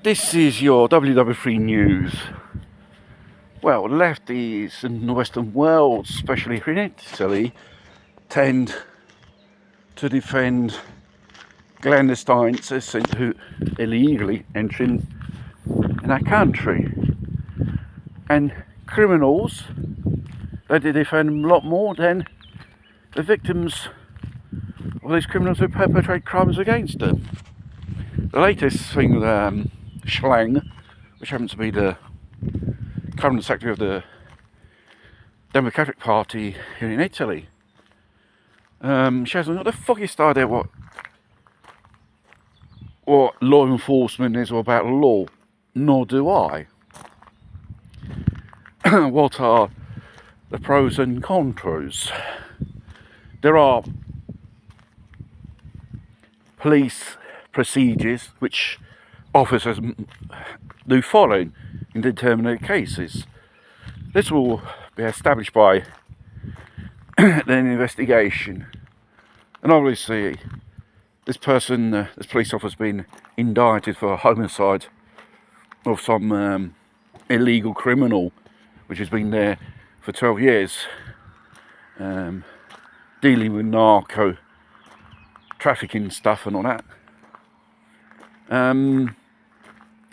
This is your WW3 news. Well, lefties in the Western world, especially here in Italy, tend to defend clandestines who illegally entering in our country. And criminals, they defend them a lot more than the victims of these criminals who perpetrate crimes against them. The latest thing with Schlang, which happens to be the current secretary of the Democratic Party here in Italy, she hasn't got the foggiest idea what law enforcement is all about law, nor do I. What are the pros and contras? There are police procedures which officers do follow in determinate cases. This will be established by an investigation, and obviously this police officer has been indicted for homicide of some illegal criminal which has been there for 12 years, dealing with narco trafficking stuff and all that.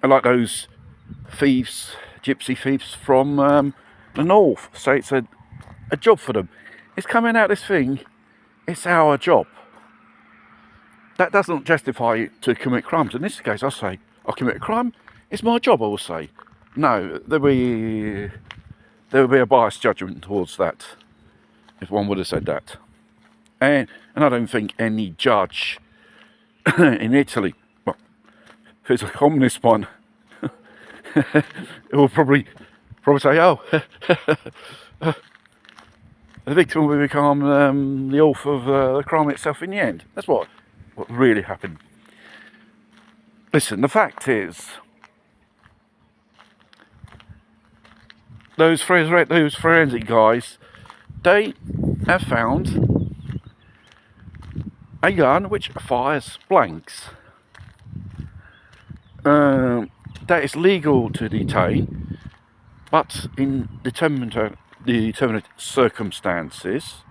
I like those thieves, gypsy thieves from the north. So it's a job for them. It's coming out this thing, it's our job. That doesn't justify you to commit crimes. In this case, I say, I commit a crime, it's my job, I will say. No, there will be a biased judgment towards that, if one would have said that. And I don't think any judge in Italy, well, if it's a communist one, it will probably say, oh, the victim will become the author of the crime itself in the end. That's what really happened. Listen, the fact is, those forensic guys, they have found a gun which fires blanks. That is legal to detain, but in determinate circumstances,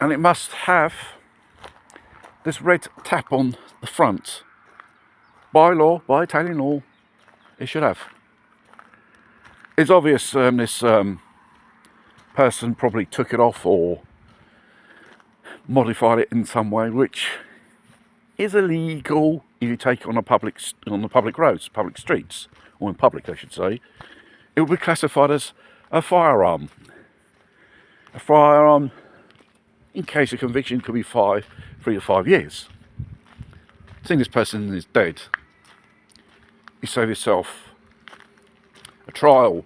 and it must have this red tap on the front. By law, by Italian law, it should have. It's obvious this person probably took it off or modified it in some way, which is illegal if you take it on the public roads, public streets, or in public, I should say. It will be classified as a firearm. A firearm, in case of conviction, could be 3 to 5 years. Seeing this person is dead, you save yourself a trial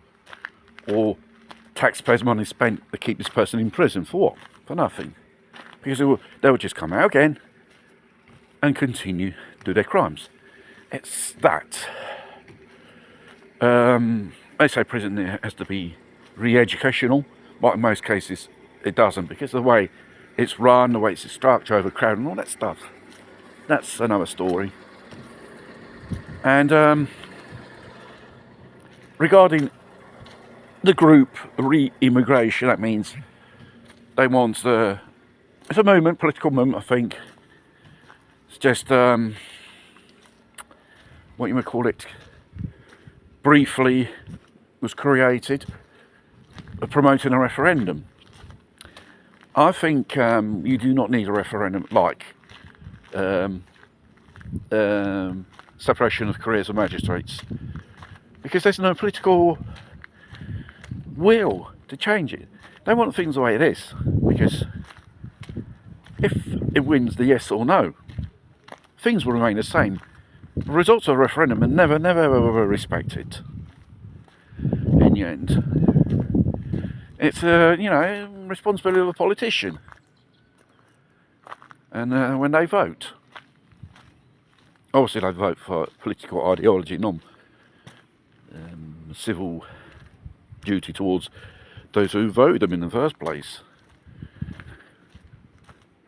or taxpayers' money spent to keep this person in prison for what? For nothing. Because they will just come out again and continue to do their crimes. It's that. They say prison has to be re-educational, but in most cases it doesn't, because the way it's run, the way it's structured, overcrowded and all that stuff. That's another story. And regarding the group re-immigration, that means they want it's a movement, political movement, I think. It's just what you might call it, briefly was created promoting a referendum. I think you do not need a referendum like separation of careers of magistrates, because there's no political will to change it. They want things the way it is, because if it wins the yes or no, things will remain the same. The results of a referendum are never ever respected in the end. It's responsibility of the politician, and when they vote, obviously they vote for political ideology, not civil duty towards those who voted them in the first place.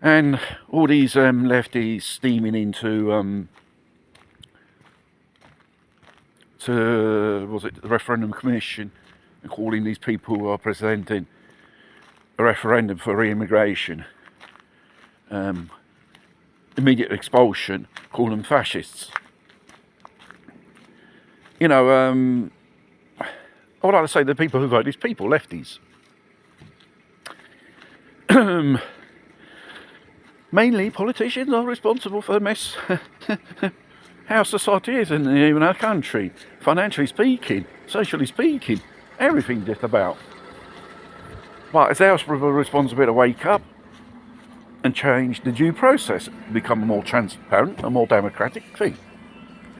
And all these lefties steaming into to, was it the referendum commission, and calling these people who are presenting a referendum for re-immigration, immediate expulsion, call them fascists. You know, I would like to say the people who vote, these people, lefties, mainly politicians are responsible for the mess how society is in even our country, financially speaking, socially speaking, everything just about. But it's our responsibility to wake up and change the due process, become a more transparent, a more democratic thing.